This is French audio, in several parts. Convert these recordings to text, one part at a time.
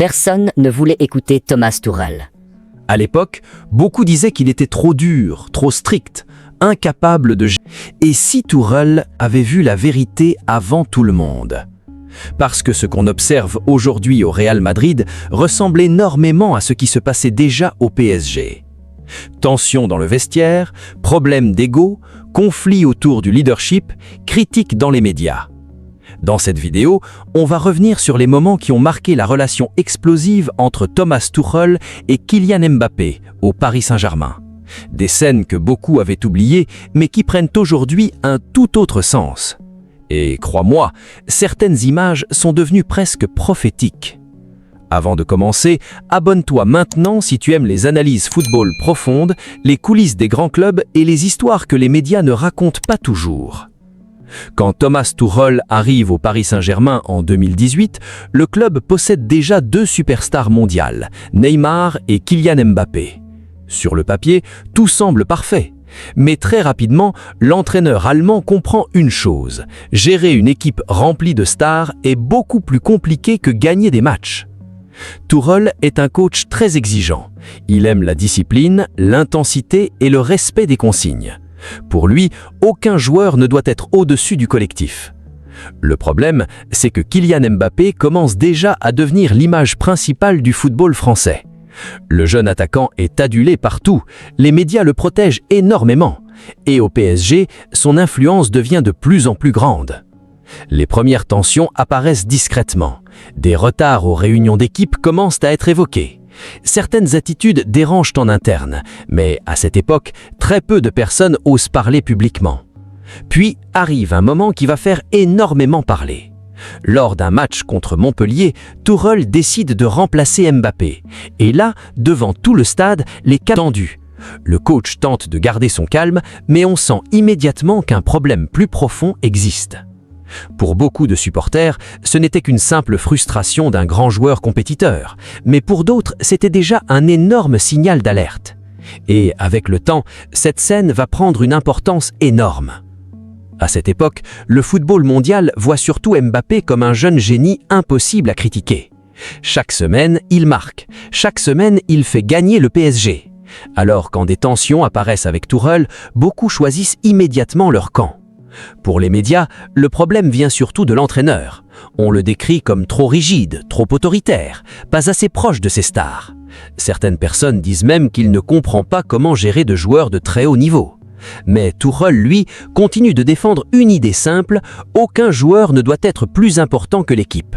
Personne ne voulait écouter Thomas Tuchel. À l'époque, beaucoup disaient qu'il était trop dur, trop strict, incapable de gérer. Et si Tuchel avait vu la vérité avant tout le monde? Parce que ce qu'on observe aujourd'hui au Real Madrid ressemble énormément à ce qui se passait déjà au PSG. Tensions dans le vestiaire, problèmes d'ego, conflits autour du leadership, critiques dans les médias. Dans cette vidéo, on va revenir sur les moments qui ont marqué la relation explosive entre Thomas Tuchel et Kylian Mbappé au Paris Saint-Germain. Des scènes que beaucoup avaient oubliées, mais qui prennent aujourd'hui un tout autre sens. Et crois-moi, certaines images sont devenues presque prophétiques. Avant de commencer, abonne-toi maintenant si tu aimes les analyses football profondes, les coulisses des grands clubs et les histoires que les médias ne racontent pas toujours. Quand Thomas Tuchel arrive au Paris Saint-Germain en 2018, le club possède déjà deux superstars mondiales, Neymar et Kylian Mbappé. Sur le papier, tout semble parfait. Mais très rapidement, l'entraîneur allemand comprend une chose: gérer une équipe remplie de stars est beaucoup plus compliqué que gagner des matchs. Tuchel est un coach très exigeant. Il aime la discipline, l'intensité et le respect des consignes. Pour lui, aucun joueur ne doit être au-dessus du collectif. Le problème, c'est que Kylian Mbappé commence déjà à devenir l'image principale du football français. Le jeune attaquant est adulé partout, les médias le protègent énormément, et au PSG, son influence devient de plus en plus grande. Les premières tensions apparaissent discrètement. Des retards aux réunions d'équipe commencent à être évoqués. Certaines attitudes dérangent en interne, mais à cette époque, très peu de personnes osent parler publiquement. Puis arrive un moment qui va faire énormément parler. Lors d'un match contre Montpellier, Tuchel décide de remplacer Mbappé. Et là, devant tout le stade, les câbles tendus. Le coach tente de garder son calme, mais on sent immédiatement qu'un problème plus profond existe. Pour beaucoup de supporters, ce n'était qu'une simple frustration d'un grand joueur compétiteur, mais pour d'autres, c'était déjà un énorme signal d'alerte. Et avec le temps, cette scène va prendre une importance énorme. À cette époque, le football mondial voit surtout Mbappé comme un jeune génie impossible à critiquer. Chaque semaine, il marque. Chaque semaine, il fait gagner le PSG. Alors quand des tensions apparaissent avec Tuchel, beaucoup choisissent immédiatement leur camp. Pour les médias, le problème vient surtout de l'entraîneur. On le décrit comme trop rigide, trop autoritaire, pas assez proche de ses stars. Certaines personnes disent même qu'il ne comprend pas comment gérer de joueurs de très haut niveau. Mais Tuchel, lui, continue de défendre une idée simple: aucun joueur ne doit être plus important que l'équipe.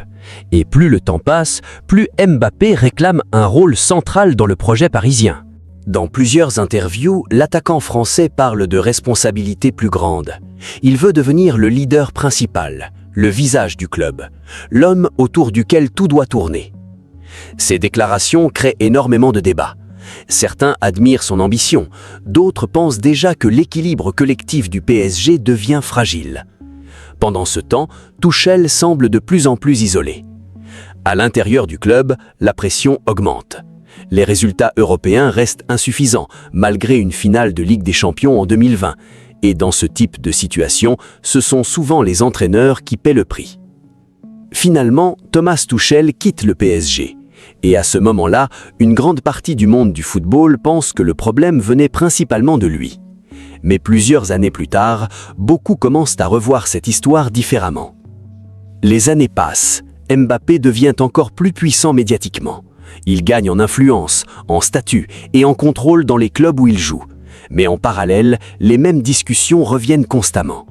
Et plus le temps passe, plus Mbappé réclame un rôle central dans le projet parisien. Dans plusieurs interviews, l'attaquant français parle de responsabilités plus grandes. Il veut devenir le leader principal, le visage du club, l'homme autour duquel tout doit tourner. Ces déclarations créent énormément de débats. Certains admirent son ambition, d'autres pensent déjà que l'équilibre collectif du PSG devient fragile. Pendant ce temps, Tuchel semble de plus en plus isolé. À l'intérieur du club, la pression augmente. Les résultats européens restent insuffisants, malgré une finale de Ligue des Champions en 2020. Et dans ce type de situation, ce sont souvent les entraîneurs qui paient le prix. Finalement, Thomas Tuchel quitte le PSG. Et à ce moment-là, une grande partie du monde du football pense que le problème venait principalement de lui. Mais plusieurs années plus tard, beaucoup commencent à revoir cette histoire différemment. Les années passent, Mbappé devient encore plus puissant médiatiquement. Il gagne en influence, en statut et en contrôle dans les clubs où il joue. Mais en parallèle, les mêmes discussions reviennent constamment.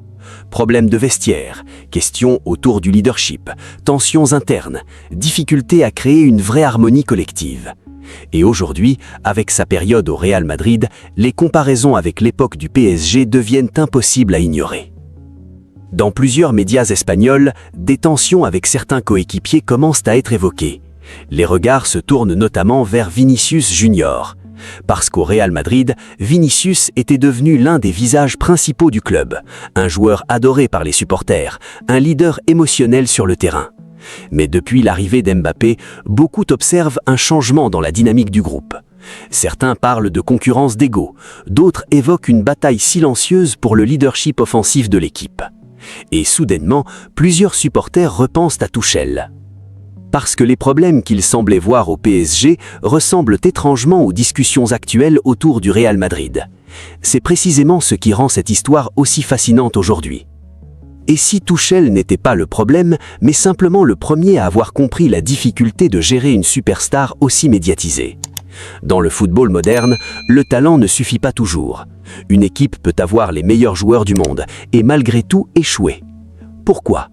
Problèmes de vestiaire, questions autour du leadership, tensions internes, difficultés à créer une vraie harmonie collective. Et aujourd'hui, avec sa période au Real Madrid, les comparaisons avec l'époque du PSG deviennent impossibles à ignorer. Dans plusieurs médias espagnols, des tensions avec certains coéquipiers commencent à être évoquées. Les regards se tournent notamment vers Vinicius Junior. Parce qu'au Real Madrid, Vinicius était devenu l'un des visages principaux du club, un joueur adoré par les supporters, un leader émotionnel sur le terrain. Mais depuis l'arrivée d'Mbappé, beaucoup observent un changement dans la dynamique du groupe. Certains parlent de concurrence d'ego, d'autres évoquent une bataille silencieuse pour le leadership offensif de l'équipe. Et soudainement, plusieurs supporters repensent à Tuchel. Parce que les problèmes qu'il semblait voir au PSG ressemblent étrangement aux discussions actuelles autour du Real Madrid. C'est précisément ce qui rend cette histoire aussi fascinante aujourd'hui. Et si Tuchel n'était pas le problème, mais simplement le premier à avoir compris la difficulté de gérer une superstar aussi médiatisée? Dans le football moderne, le talent ne suffit pas toujours. Une équipe peut avoir les meilleurs joueurs du monde et malgré tout échouer. Pourquoi?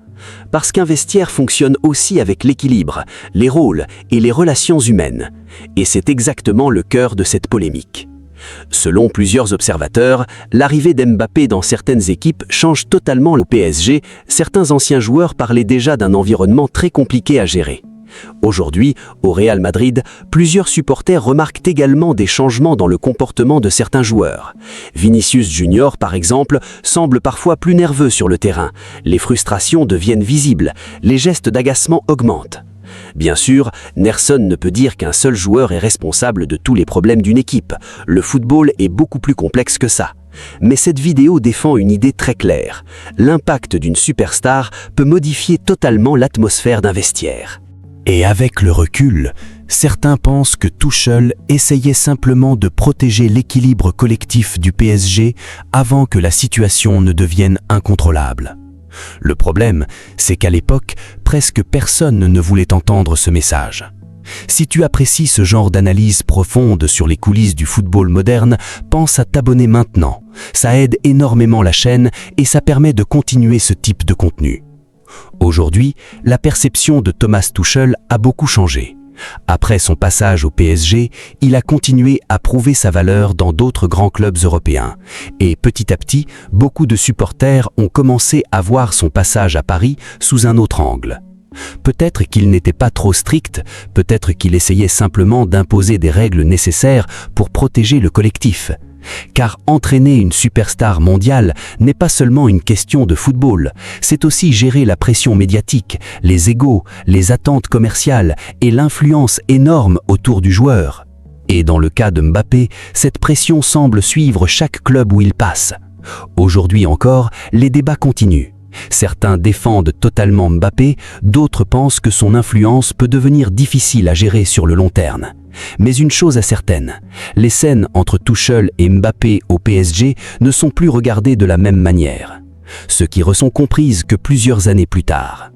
Parce qu'un vestiaire fonctionne aussi avec l'équilibre, les rôles et les relations humaines. Et c'est exactement le cœur de cette polémique. Selon plusieurs observateurs, l'arrivée d'Mbappé dans certaines équipes change totalement le PSG. Certains anciens joueurs parlaient déjà d'un environnement très compliqué à gérer. Aujourd'hui, au Real Madrid, plusieurs supporters remarquent également des changements dans le comportement de certains joueurs. Vinicius Junior, par exemple, semble parfois plus nerveux sur le terrain. Les frustrations deviennent visibles, les gestes d'agacement augmentent. Bien sûr, Nerson ne peut dire qu'un seul joueur est responsable de tous les problèmes d'une équipe. Le football est beaucoup plus complexe que ça. Mais cette vidéo défend une idée très claire. L'impact d'une superstar peut modifier totalement l'atmosphère d'un vestiaire. Et avec le recul, certains pensent que Tuchel essayait simplement de protéger l'équilibre collectif du PSG avant que la situation ne devienne incontrôlable. Le problème, c'est qu'à l'époque, presque personne ne voulait entendre ce message. Si tu apprécies ce genre d'analyse profonde sur les coulisses du football moderne, pense à t'abonner maintenant. Ça aide énormément la chaîne et ça permet de continuer ce type de contenu. Aujourd'hui, la perception de Thomas Tuchel a beaucoup changé. Après son passage au PSG, il a continué à prouver sa valeur dans d'autres grands clubs européens. Et petit à petit, beaucoup de supporters ont commencé à voir son passage à Paris sous un autre angle. Peut-être qu'il n'était pas trop strict, peut-être qu'il essayait simplement d'imposer des règles nécessaires pour protéger le collectif. Car entraîner une superstar mondiale n'est pas seulement une question de football, c'est aussi gérer la pression médiatique, les égos, les attentes commerciales et l'influence énorme autour du joueur. Et dans le cas de Mbappé, cette pression semble suivre chaque club où il passe. Aujourd'hui encore, les débats continuent. Certains défendent totalement Mbappé, d'autres pensent que son influence peut devenir difficile à gérer sur le long terme. Mais une chose est certaine, les scènes entre Tuchel et Mbappé au PSG ne sont plus regardées de la même manière. Ce qui sont comprises que plusieurs années plus tard.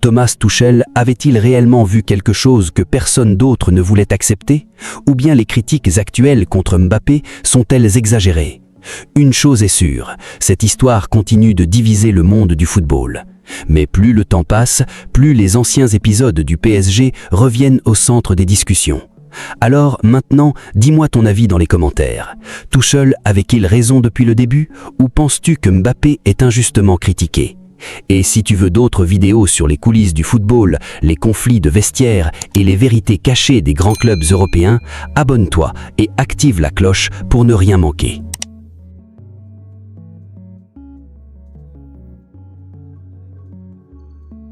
Thomas Tuchel avait-il réellement vu quelque chose que personne d'autre ne voulait accepter? Ou bien les critiques actuelles contre Mbappé sont-elles exagérées? Une chose est sûre, cette histoire continue de diviser le monde du football. Mais plus le temps passe, plus les anciens épisodes du PSG reviennent au centre des discussions. Alors maintenant, dis-moi ton avis dans les commentaires. Tuchel avait-il raison depuis le début ou penses-tu que Mbappé est injustement critiqué? Et si tu veux d'autres vidéos sur les coulisses du football, les conflits de vestiaire et les vérités cachées des grands clubs européens, abonne-toi et active la cloche pour ne rien manquer.